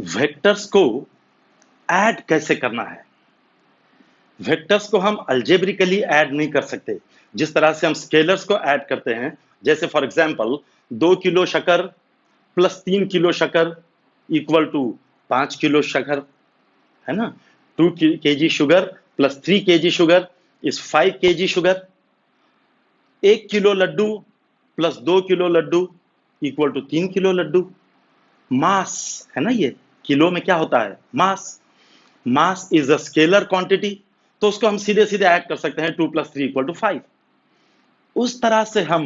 Vectors को add कैसे करना है। वेक्टर्स को हम अल्जेब्रिकली ऐड नहीं कर सकते, जिस तरह से हम स्केलर्स को ऐड करते हैं। जैसे फॉर एग्जांपल 2 किलो शक्कर प्लस 3 किलो शक्कर इक्वल टू 5 किलो शक्कर, है ना। 2 kg sugar plus 3 kg sugar is 5 kg sugar. 1 kilo laddu plus 2 kilo laddu equal to 3 kilo laddu. Mass है ना, ये किलो में क्या होता है, mass. Mass is a scalar quantity, तो उसको हम सीधे सीधे ऐड कर सकते हैं 2 + 3 = 5। उस तरह से हम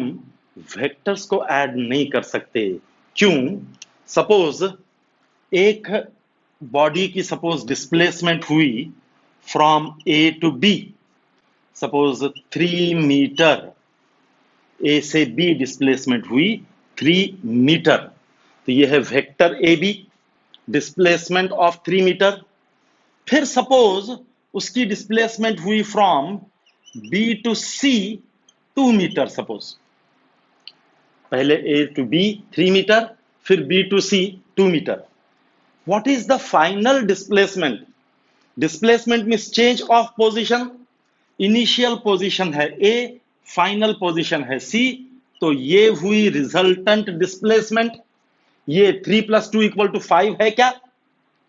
वेक्टर्स को ऐड नहीं कर सकते। क्यों? सपोज एक बॉडी की सपोज डिस्प्लेसमेंट हुई from A to B, suppose 3 metre, A से बी डिस्प्लेसमेंट हुई 3 मीटर, तो ये है vector A B, displacement of 3 metre. फिर सपोज उसकी डिस्प्लेसमेंट हुई from B to C 2 metre, suppose पहले ए टू बी 3 मीटर, फिर B to C 2 metre. What is the final displacement? Displacement means change of position. Initial position है A, final position है सी, तो ये हुई resultant displacement. ये 3 + 2 = 5 है क्या?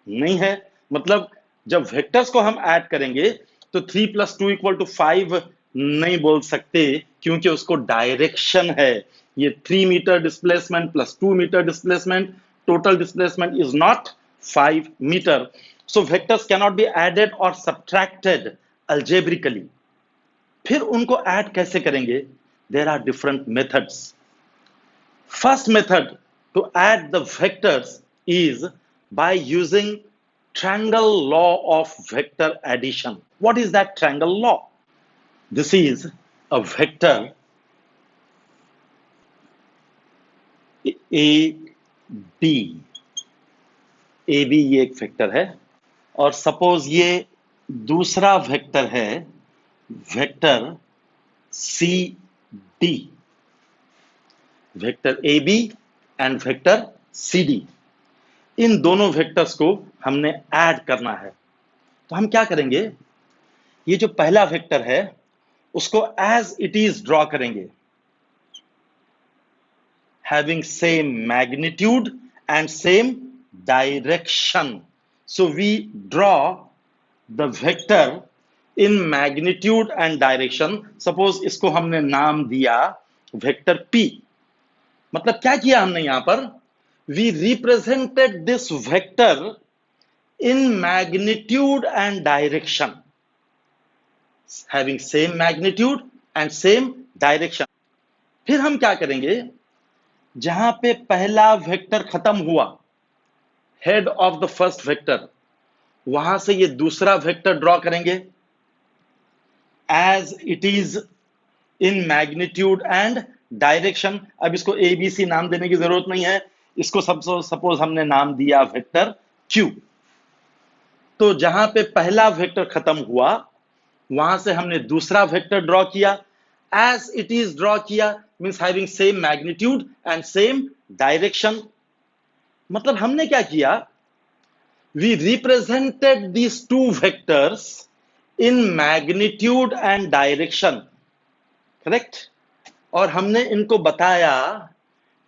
नहीं है। मतलब जब वेक्टर्स को हम ऐड करेंगे तो 3 + 2 = 5 नहीं बोल सकते, क्योंकि उसको डायरेक्शन है। ये 3 meter displacement plus 2 meter displacement, total displacement is not 5 meter. So vectors cannot be added और सब्ट्रैक्टेड algebraically। फिर उनको ऐड कैसे करेंगे? There are different methods. First method to add the vectors is by using triangle law of vector addition. What is that triangle law? This is a vector a b, a b ये एक vector है, और suppose ये दूसरा vector है vector C D, vector A B and vector C D. इन दोनों vectors को हमने ऐड करना है, तो हम क्या करेंगे? ये जो पहला वेक्टर है उसको एज इट इज ड्रॉ करेंगे, having same magnitude and same direction. So we draw the vector in magnitude and direction. Suppose इसको हमने नाम दिया वेक्टर पी। मतलब क्या किया हमने यहां पर? We represented this vector in magnitude and direction, having same magnitude and same direction। फिर हम क्या करेंगे? जहां पे पहला वेक्टर खत्म हुआ, head of the first vector, वहां से ये दूसरा वेक्टर ड्रॉ करेंगे as it is in magnitude and direction. अब इसको ए बी सी नाम देने की जरूरत नहीं है, इसको सपोज हमने नाम दिया वेक्टर Q। तो जहां पे पहला वेक्टर खत्म हुआ वहां से हमने दूसरा वेक्टर ड्रॉ किया, एज इट इज ड्रॉ किया, means having same magnitude and same direction. मतलब हमने क्या किया? We represented these two vectors in magnitude and direction, correct. और हमने इनको बताया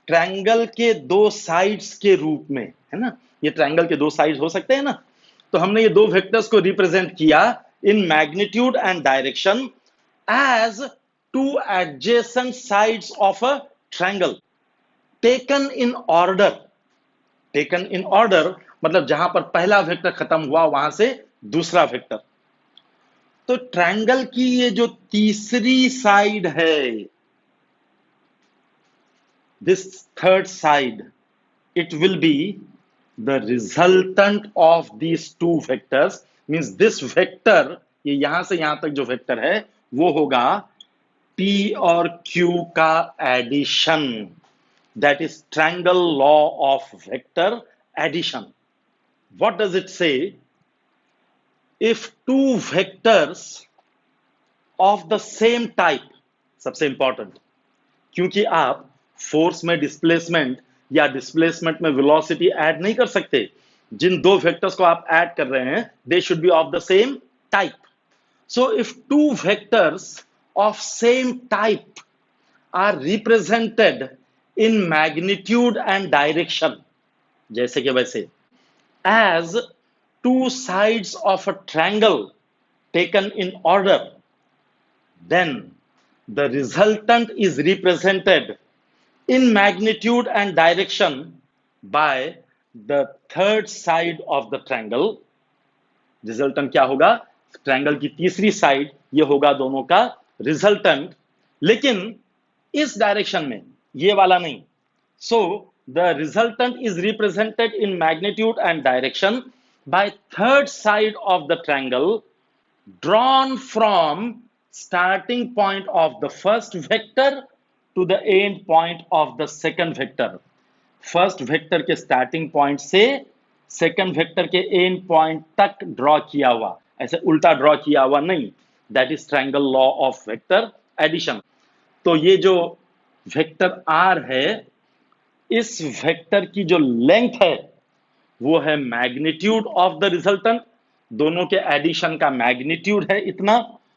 ट्रायंगल के दो साइड्स के रूप में, है ना। ये ट्रायंगल के दो साइड्स हो सकते हैं ना, तो हमने ये दो वेक्टर्स को रिप्रेजेंट किया in magnitude and direction as two adjacent sides of a triangle, taken in order. Taken in order मतलब जहां पर पहला वेक्टर खत्म हुआ वहां से दूसरा वेक्टर। तो ट्रायंगल की ये जो तीसरी साइड है, this third side, it will be the resultant of these two vectors, means this vector, ये यहां से यहां तक जो वेक्टर है वो होगा P और Q का addition. that is triangle law of vector addition. What does it say? If two vectors of the same type, सबसे इंपॉर्टेंट, क्योंकि आप फोर्स में डिस्प्लेसमेंट या डिस्प्लेसमेंट में वेलोसिटी ऐड नहीं कर सकते, जिन दो वेक्टर्स को आप ऐड कर रहे हैं, they should be of the same type. So if two vectors of same type are represented in magnitude and direction, जैसे कि वैसे, as two sides of a triangle taken in order, then the resultant is represented in magnitude and direction by the third side of the triangle. Resultant क्या होगा? Triangle की तीसरी side, ये होगा दोनों का रिजल्टेंट, लेकिन इस डायरेक्शन में, ये वाला नहीं. So the resultant is represented in magnitude and direction by third side of the triangle drawn from starting point of the first vector to the end point of the second vector. First vector के starting point से second vector के end point तक draw किया हुआ, ऐसे उल्टा draw किया हुआ नहीं. That is triangle law of vector addition. तो ये जो वेक्टर आर है, इस वेक्टर की जो लेंथ है वो है मैग्नीट्यूड ऑफ द रिजल्टेंट. दोनों के एडिशन का मैग्नीट्यूड है इतना,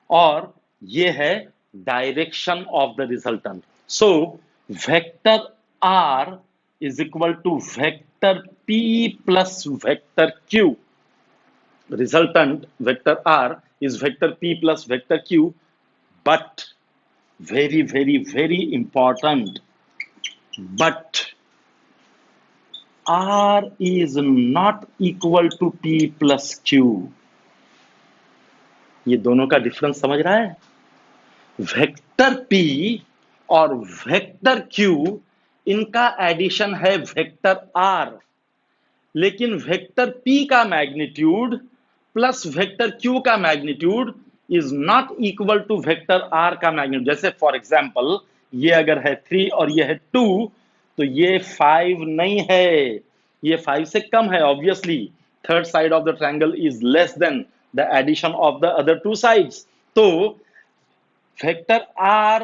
और ये है direction of the resultant. So vector R is equal to vector P plus vector Q. Resultant vector R is vector P plus vector Q, but very, very, very important, but R is not equal to P plus Q. ये दोनों का difference समझ रहा है? Vector P और vector Q, इनका addition है vector R, लेकिन वेक्टर P का मैग्नीट्यूड प्लस वेक्टर Q का magnitude is not equal to vector R का मैग्नीट्यूड. जैसे फॉर एग्जांपल, ये अगर है 3 और ये है 2, तो ये 5 नहीं है, ये 5 से कम है. Obviously third side of the triangle is less than the addition of the other two sides. तो vector R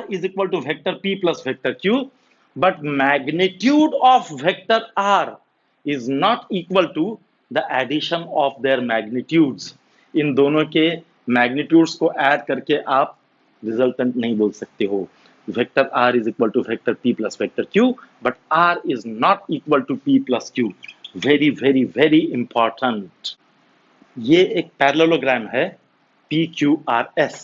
is equal to vector P plus vector Q, but magnitude of vector R is not equal to the addition of their magnitudes. इन दोनों के magnitudes को add करके आप resultant नहीं बोल सकते हो. Vector R is equal to vector P plus vector Q, but R is not equal to P plus Q. Very, very, very important. ये एक parallelogram है PQRS.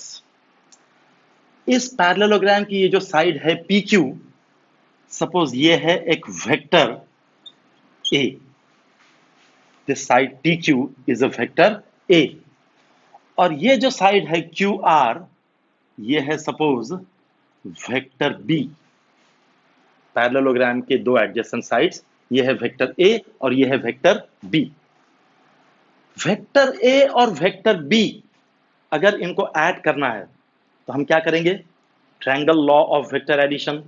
इस पैरेललोग्राम की ये जो साइड है PQ, सपोज ये है एक vector A. This side PQ is a vector A, और ये जो साइड है QR, ये है सपोज वेक्टर B. पैरेललोग्राम के दो एडजेसेंट साइड्स, ये है वेक्टर A और ये है वेक्टर B. वेक्टर A और वेक्टर B अगर इनको ऐड करना है तो हम क्या करेंगे? Triangle law of vector addition.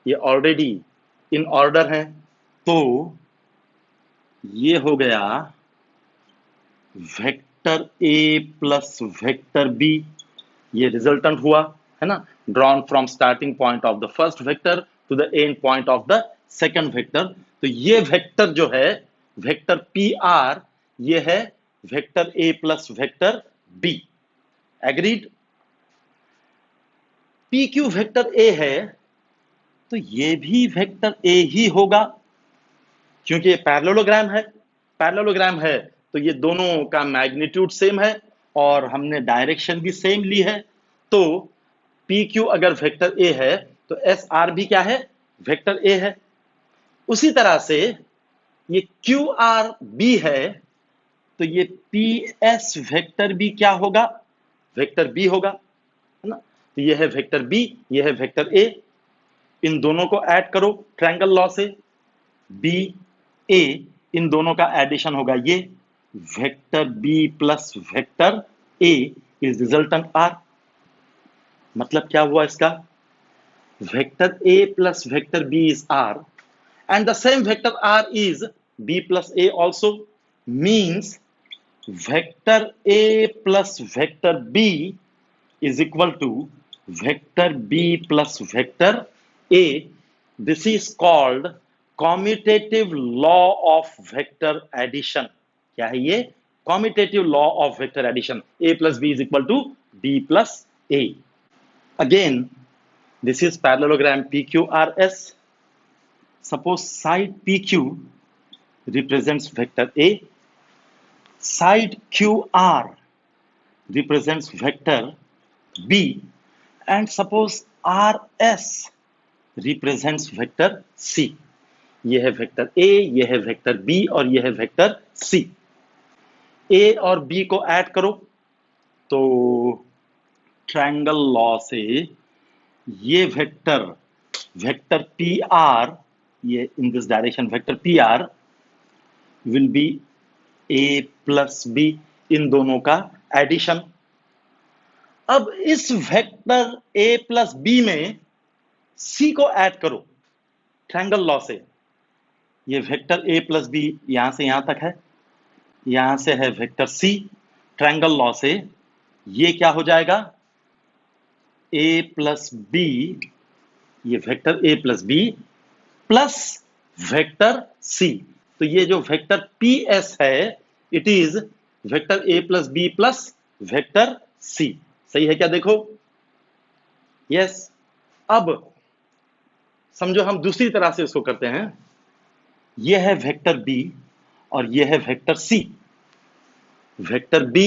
ये ऑलरेडी इन ऑर्डर है, तो ये हो गया vector A plus vector B. ये रिजल्टेंट हुआ है ना, drawn from starting point of the first vector to the end point of the second vector. तो ये वेक्टर जो है वेक्टर PR, ये है vector A plus vector B. Agreed? PQ vector A है, तो ये भी वेक्टर A ही होगा, क्योंकि ये पैरेललोग्राम है तो ये दोनों का मैग्नीट्यूड सेम है और हमने डायरेक्शन भी सेम ली है. तो PQ अगर वेक्टर A है तो SR भी क्या है? वेक्टर A है. उसी तरह से ये QRB है, तो ये PS वेक्टर B क्या होगा? वेक्टर B होगा, है ना. तो ये है वेक्टर B, ये है वेक्टर A. इन दोनों को ऐड करो ट्रायंगल लॉ से, B A, इन दोनों का एडिशन होगा ये vector B plus vector A is resultant R. मतलब क्या हुआ इसका? Vector A plus vector B is R and the same vector R is B plus A also. Means vector A plus vector B is equal to vector B plus vector A. This is called commutative law of vector addition. क्या है ये? Commutative law of vector addition. a plus b is equal to b plus a. Again, this is parallelogram PQRS. Suppose side PQ represents vector A, side QR represents vector B, and suppose RS represents vector C. ये है vector A, ये है vector B और ये है vector C. A और B को add करो तो ट्रायंगल लॉ से ये वेक्टर PR, ये इन this direction vector PR will be A plus B, इन दोनों का एडिशन। अब इस वेक्टर A plus B में C को ऐड करो ट्रायंगल लॉ से। ये वेक्टर A plus B यहां से यहां तक है, यहां से है वेक्टर C। ट्रायंगल लॉ से ये क्या हो जाएगा? A plus B, ये vector A plus B plus vector C। तो ये जो वेक्टर PS है, it is vector A plus B plus vector C। सही है क्या? देखो, यस। अब समझो हम दूसरी तरह से इसको करते हैं। ये है वेक्टर B और ये है वेक्टर C। वेक्टर B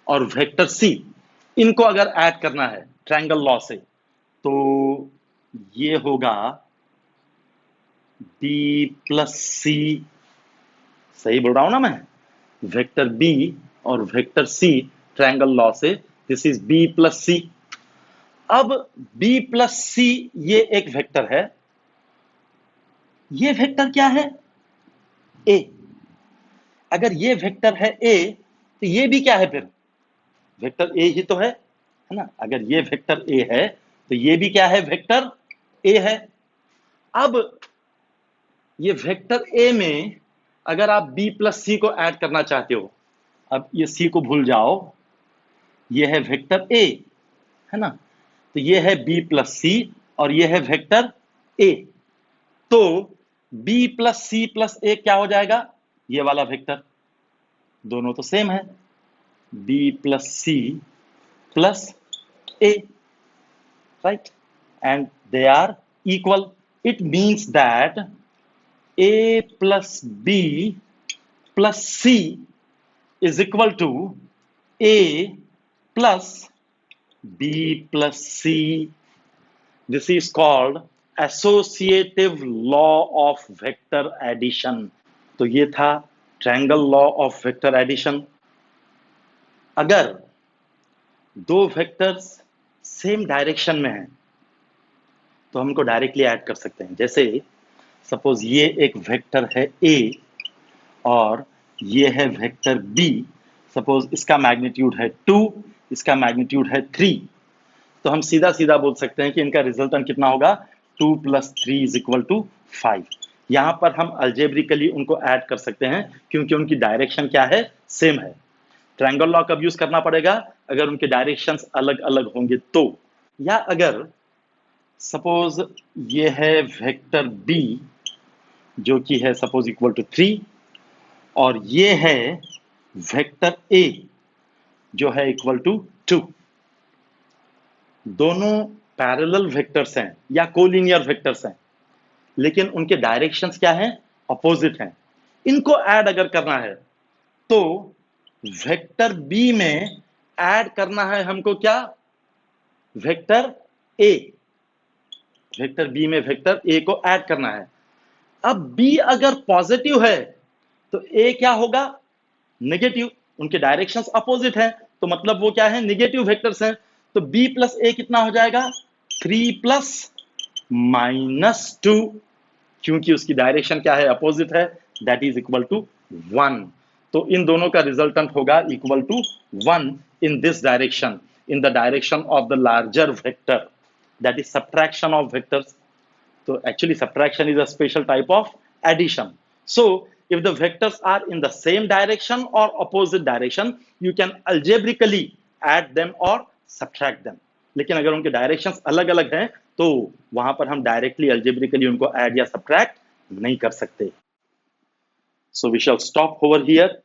और वेक्टर C, इनको अगर ऐड करना है ट्रायंगल लॉ से तो ये होगा B प्लस C। सही बोल रहा हूं ना मैं? वेक्टर B और वेक्टर C ट्रायंगल लॉ से this is B plus C। अब B प्लस C ये एक वेक्टर है, ये वेक्टर क्या है? A। अगर ये वेक्टर है A तो ये भी क्या है फिर? वेक्टर A ही तो है ना? अगर ये वेक्टर A है तो ये भी क्या है? वेक्टर A है। अब ये वेक्टर A में अगर आप B प्लस C को ऐड करना चाहते हो, अब ये C को भूल जाओ, ये है वेक्टर A, है ना? तो ये है B प्लस C और ये है वेक्टर A। तो B plus C plus A क्या हो जाएगा? ये वाला वेक्टर, दोनों तो सेम है, B plus C plus A, right? And they are equal. It means that A plus B plus C is equal to A plus B plus C. This is called associative law of vector addition. तो ये था triangle law of vector addition. अगर दो vectors same direction में हैं तो हमको directly add कर सकते हैं। जैसे सपोज ये एक वेक्टर है A और ये है वेक्टर B। सपोज इसका मैग्नीट्यूड है 2, इसका मैग्नीट्यूड है 3, तो हम सीधा सीधा बोल सकते हैं कि इनका रिजल्टेंट कितना होगा? 2 + 3 = 5। यहां पर हम अल्जेब्रिकली उनको ऐड कर सकते हैं क्योंकि उनकी डायरेक्शन क्या है? सेम है। ट्रायंगल लॉ कब यूज करना पड़ेगा? अगर उनके डायरेक्शंस अलग अलग होंगे तो। या अगर सपोज ये है वेक्टर B जो कि है सपोज इक्वल टू 3 और ये है वेक्टर A जो है इक्वल टू 2। दोनों पैरेलल वेक्टर्स हैं या कोलिनियर वेक्टर्स हैं, लेकिन उनके डायरेक्शंस क्या हैं? अपोजिट हैं। इनको ऐड अगर करना है तो वेक्टर B में ऐड करना है हमको क्या? Vector A। वेक्टर B में वेक्टर A को ऐड करना है। अब B अगर पॉजिटिव है तो A क्या होगा? नेगेटिव। उनके डायरेक्शंस अपोजिट हैं तो मतलब वो क्या है? नेगेटिव वेक्टर्स हैं। तो B प्लस A कितना हो जाएगा? 3 + -2, क्योंकि उसकी डायरेक्शन क्या है? अपोजिट है, दैट इज इक्वल टू 1। तो इन दोनों का रिजल्टेंट होगा equal to 1 in this direction, in the direction of the larger vector, that is subtraction of vectors. So actually subtraction is a special type of addition. So if the vectors are in the same direction or opposite direction, you can algebraically add them or subtract them. लेकिन अगर उनके directions अलग अलग हैं तो वहां पर हम डायरेक्टली अल्जेब्रिकली उनको ऐड या सब्ट्रैक्ट नहीं कर सकते। So we shall stop over here,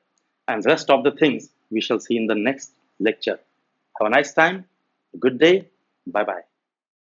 and rest of the things we shall see in the next lecture. Have a nice time. Good day. Bye bye.